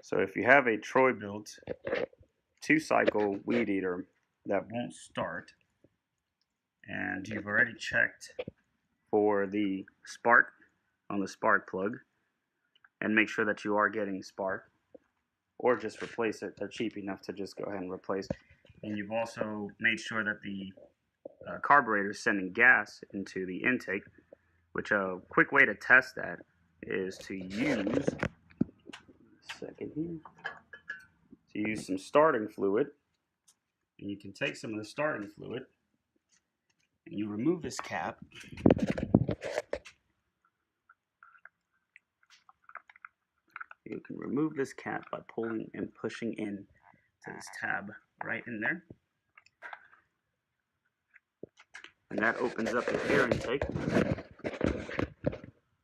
So if you have a Troy-bilt 2-cycle Weedeater that won't start, and you've already checked for the spark on the spark plug, and make sure that you are getting spark, or just replace it. They're cheap enough to just go ahead and replace. And you've also made sure that the carburetor is sending gas into the intake, which a quick way to test that is to use some starting fluid. And you can take some of the starting fluid and you remove this cap. You can remove this cap by pulling and pushing in to this tab right in there. And that opens up the air intake.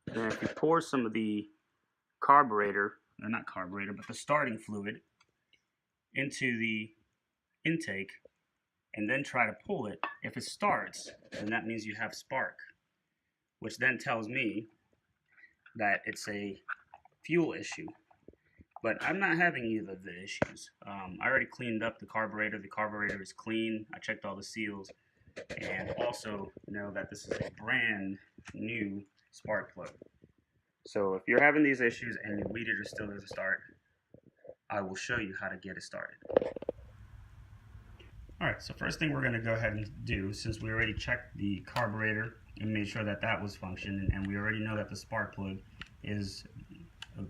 Then if you pour some of the carburetor, not carburetor, but the starting fluid into the intake and then try to pull it, if it starts, then that means you have spark, which then tells me that it's a fuel issue. But I'm not having either of the issues. I already cleaned up the carburetor. The carburetor is clean. I checked all the seals, and also know that this is a brand new spark plug. So if you're having these issues and your Weedeater still doesn't start, I will show you how to get it started. Alright, so first thing we're going to go ahead and do, since we already checked the carburetor and made sure that that was functioning, and we already know that the spark plug is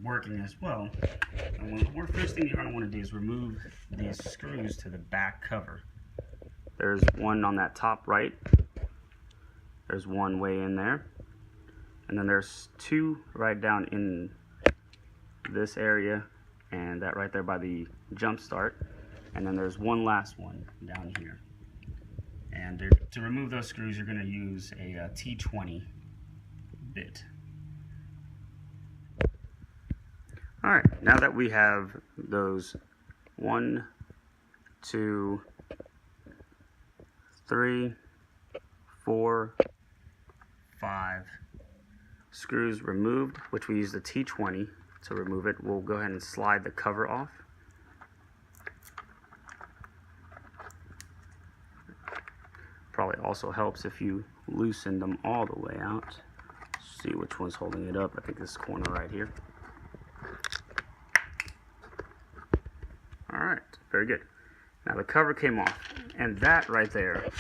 working as well, and the first thing you're going to want to do is remove these screws to the back cover. There's one on that top right, there's one way in there, and then there's two right down in this area, and that right there by the jump start, and then there's one last one down here. And to remove those screws, you're going to use a T20 bit. Alright, now that we have those 1, 2, 3, 4, 5 screws removed, which we use the T20 to remove it, we'll go ahead and slide the cover off. Probably also helps if you loosen them all the way out. See which one's holding it up. I think this corner right here. Alright, very good. Now the cover came off, and that right there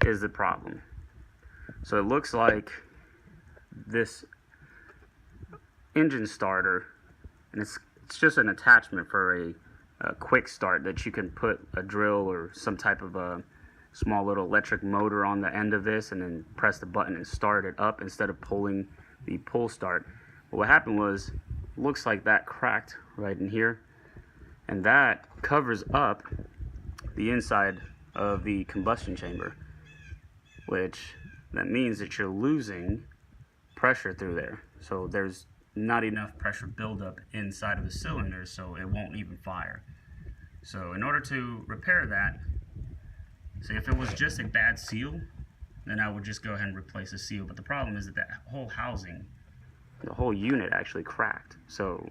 is the problem. So it looks like this engine starter, and it's just an attachment for a quick start that you can put a drill or some type of a small little electric motor on the end of this and then press the button and start it up instead of pulling the pull start. But what happened was, looks like that cracked right in here, and that covers up the inside of the combustion chamber, which that means that you're losing pressure through there. So there's not enough pressure buildup inside of the cylinder, so it won't even fire. So in order to repair that, so if it was just a bad seal, then I would just go ahead and replace the seal. But the problem is that that whole housing, the whole unit actually cracked. So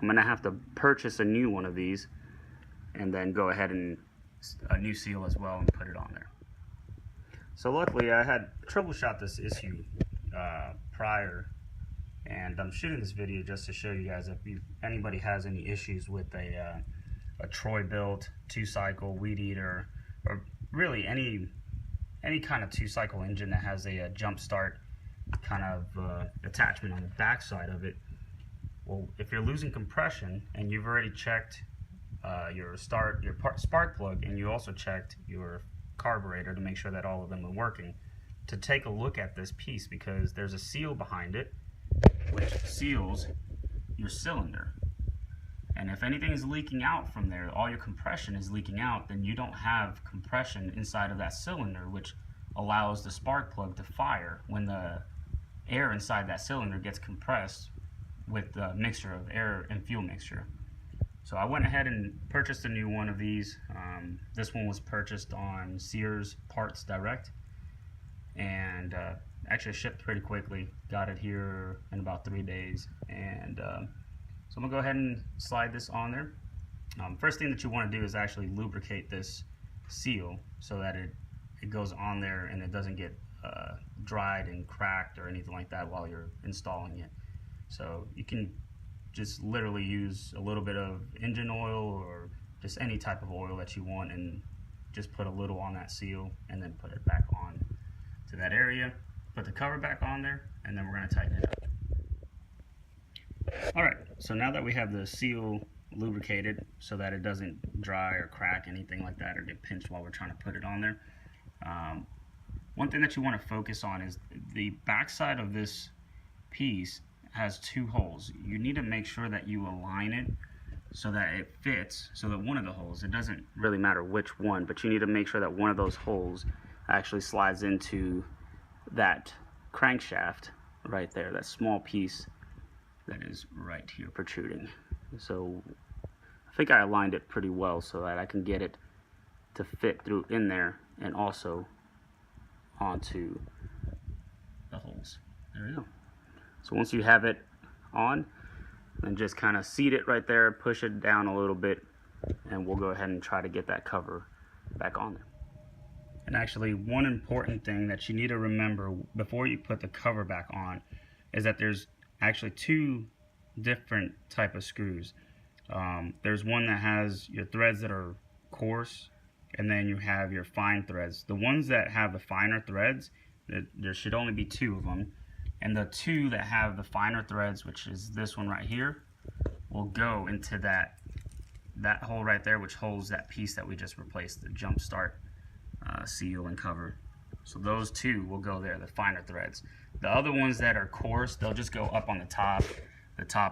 I'm gonna have to purchase a new one of these and then go ahead and a new seal as well and put it on there. So luckily I had troubleshot this issue prior, and I'm shooting this video just to show you guys if anybody has any issues with a Troy-bilt 2-cycle Weedeater, or really any kind of 2-cycle engine that has a jump start kind of attachment on the back side of it. Well, if you're losing compression and you've already checked your spark plug, and you also checked your carburetor to make sure that all of them are working, to take a look at this piece, because there's a seal behind it which seals your cylinder. And if anything is leaking out from there, all your compression is leaking out, then you don't have compression inside of that cylinder, which allows the spark plug to fire when the air inside that cylinder gets compressed with the mixture of air and fuel mixture. So I went ahead and purchased a new one of these. This one was purchased on Sears Parts Direct, and actually shipped pretty quickly. Got it here in about 3 days, and So I'm gonna go ahead and slide this on there. First thing that you want to do is actually lubricate this seal so that it goes on there and it doesn't get dried and cracked or anything like that while you're installing it. So you can just literally use a little bit of engine oil or just any type of oil that you want and just put a little on that seal and then put it back on to that area. Put the cover back on there and then we're going to tighten it up. Alright, so now that we have the seal lubricated so that it doesn't dry or crack, anything like that, or get pinched while we're trying to put it on there, one thing that you want to focus on is the backside of this piece has two holes. You need to make sure that you align it so that it fits, so that one of the holes, it doesn't really matter which one, but you need to make sure that one of those holes actually slides into that crankshaft right there, that small piece that is right here protruding. So I think I aligned it pretty well so that I can get it to fit through in there and also onto the holes. There we go. So once you have it on, then just kind of seat it right there, push it down a little bit, and we'll go ahead and try to get that cover back on there. And actually, one important thing that you need to remember before you put the cover back on is that there's actually two different type of screws. There's one that has your threads that are coarse, and then you have your fine threads. The ones that have the finer threads, there should only be two of them, and the two that have the finer threads, which is this one right here, will go into that hole right there, which holds that piece that we just replaced, the jump start seal and cover. So those two will go there, the finer threads. The other ones that are coarse, they'll just go up on the top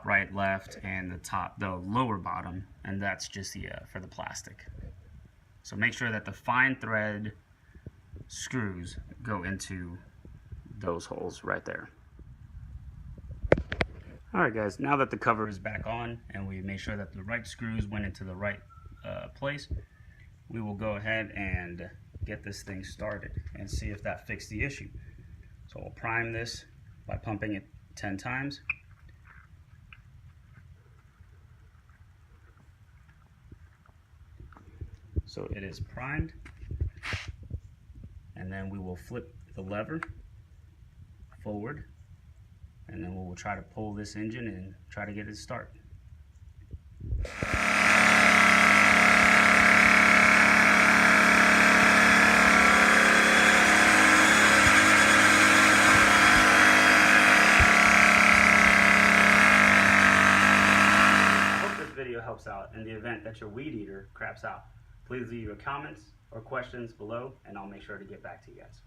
right, left, and the lower bottom, and that's just for the plastic. So make sure that the fine thread screws go into those holes right there. Alright guys, now that the cover is back on and we made sure that the right screws went into the right place, we will go ahead and get this thing started and see if that fixed the issue. So we'll prime this by pumping it 10 times. So it is primed, and then we will flip the lever forward, and then we'll try to pull this engine and try to get it to start. I hope this video helps out in the event that your Weedeater craps out. Please leave your comments or questions below, and I'll make sure to get back to you guys.